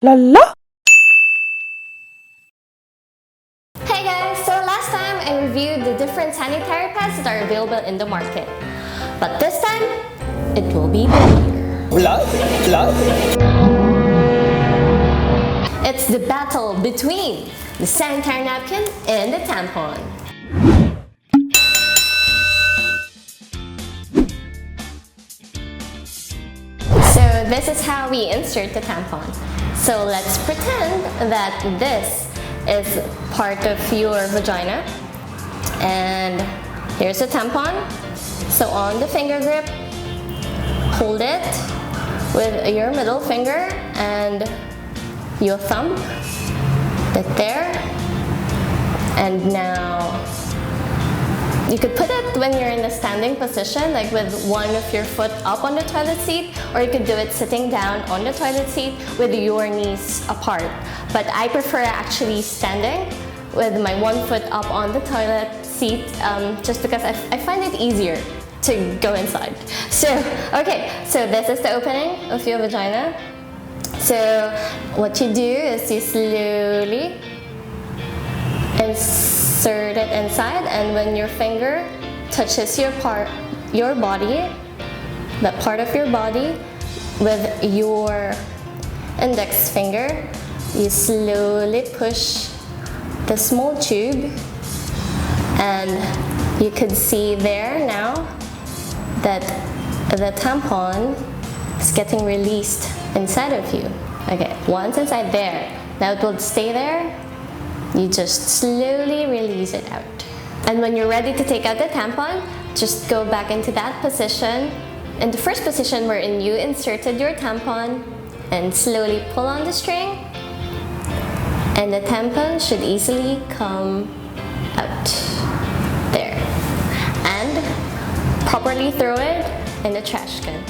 La la! Hey guys! So last time I reviewed the different sanitary pads that are available in the market. But this time, it will be Blood? Blood? It's the battle between the sanitary napkin and the tampon. So this is how we insert the tampon. So let's pretend that this is part of your vagina. And here's a tampon. So on the finger grip, hold it with your middle finger and your thumb. That there. And now you could put it when you're in the standing position, like with one of your foot up on the toilet seat, or you could do it sitting down on the toilet seat with your knees apart. But I prefer actually standing with my one foot up on the toilet seat, just because I find it easier to go inside. So, okay, so this is the opening of your vagina. So what you do is you slowly insert it inside, and when your finger touches your body, that part of your body, with your index finger, you slowly push the small tube, and you could see there now that the tampon is getting released inside of you. Okay, once inside there, now it will stay there. You just slowly release it out. And when you're ready to take out the tampon, just go back into that position, in the first position wherein you inserted your tampon, and slowly pull on the string, and the tampon should easily come out. There. And properly throw it in the trash can.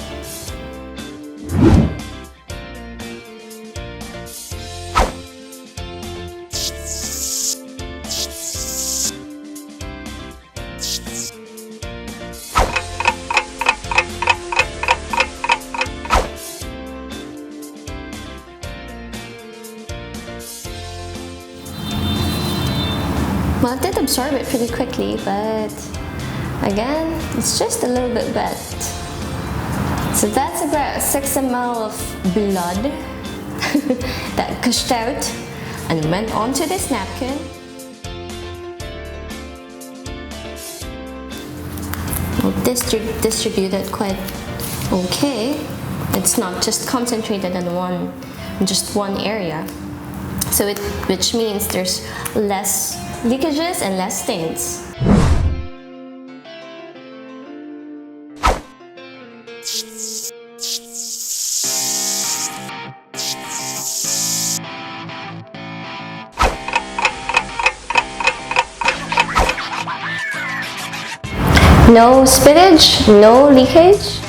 Well, it did absorb it pretty quickly, but again, it's just a little bit wet. So that's about 6 ml of blood that gushed out and went onto this napkin. We'll distribute it quite okay. It's not just concentrated in just one area. So which means there's less leakages and less stains. No spillage, no leakage.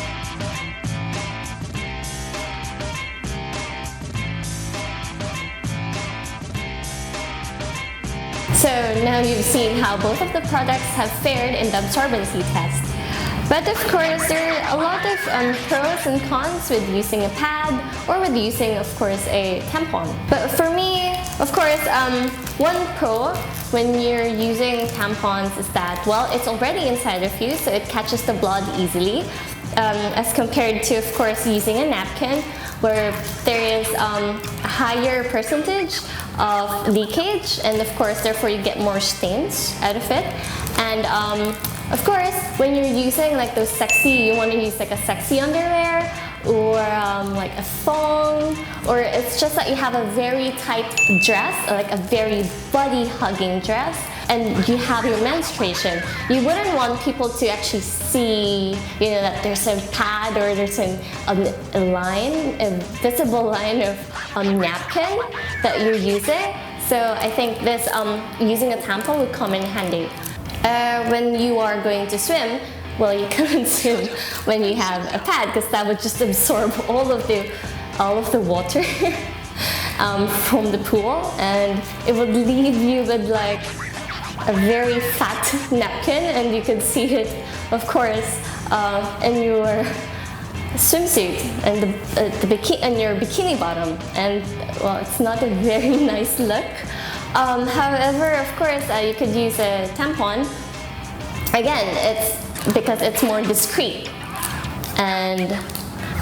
So now you've seen how both of the products have fared in the absorbency test. But of course, there are a lot of pros and cons with using a pad or with using, of course, a tampon. But for me, of course, one pro when you're using tampons is that, well, it's already inside of you, so it catches the blood easily, as compared to, of course, using a napkin, where there is a higher percentage of leakage, and of course, therefore, you get more stains out of it. And of course, when you're using like those you want to use like a sexy underwear, or like a thong, or it's just that you have a very tight dress, or like a very body-hugging dress, and you have your menstruation, you wouldn't want people to actually see, you know, that there's a pad or there's a visible line of napkin that you're using. So I think this using a tampon would come in handy. When you are going to swim, well, you can't swim when you have a pad, because that would just absorb all of the water from the pool, and it would leave you with like a very fat napkin, and you could see it, of course, in your swimsuit and and your bikini bottom, and well, it's not a very nice look. However, of course, you could use a tampon. Again, it's because it's more discreet, and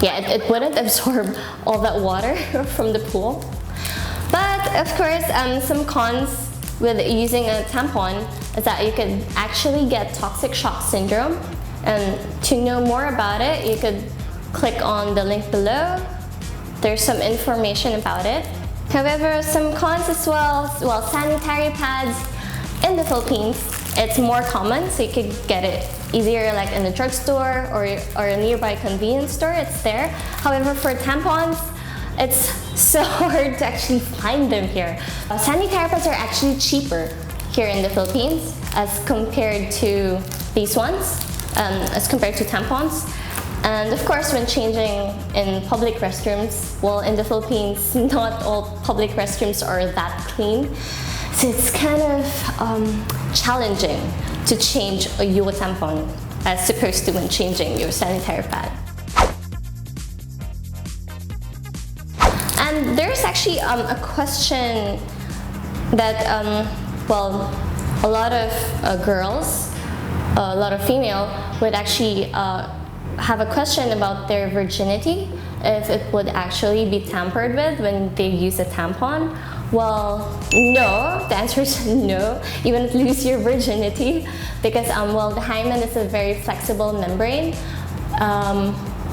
yeah, it wouldn't absorb all that water from the pool. But of course, some cons with using a tampon is that you could actually get toxic shock syndrome. And to know more about it, you could click on the link below. There's some information about it. However, some cons as well, sanitary pads in the Philippines, it's more common, so you could get it easier like in the drugstore or a nearby convenience store, it's there. However, for tampons, it's so hard to actually find them here. Sanitary pads are actually cheaper here in the Philippines as compared to these ones, as compared to tampons. And of course, when changing in public restrooms, well, in the Philippines, not all public restrooms are that clean. So it's kind of challenging to change your tampon as opposed to when changing your sanitary pad. And there's actually a question that, well, a lot of girls, a lot of female would actually have a question about their virginity, if it would actually be tampered with when they use a tampon. Well, no. The answer is no. You won't lose your virginity because, well, the hymen is a very flexible membrane.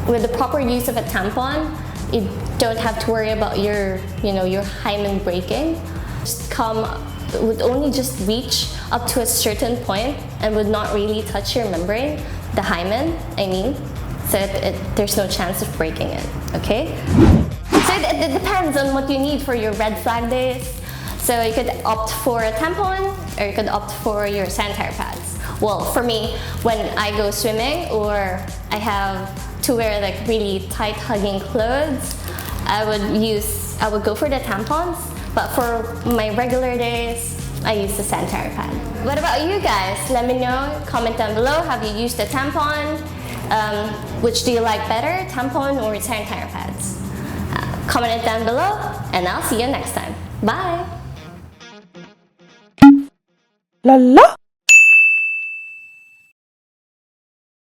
With the proper use of a tampon, you don't have to worry about your hymen breaking. Would only just reach up to a certain point and would not really touch your membrane, the hymen, I mean. So there's no chance of breaking it, okay? So it depends on what you need for your red flag days. So you could opt for a tampon or you could opt for your sanitary pads. Well, for me, when I go swimming or I have to wear like really tight hugging clothes, I would go for the tampons. But for my regular days, I use the sanitary pad. What about you guys? Let me know. Comment down below. Have you used a tampon? Which do you like better, tampon or sanitary pads? Comment it down below, and I'll see you next time. Bye! La la!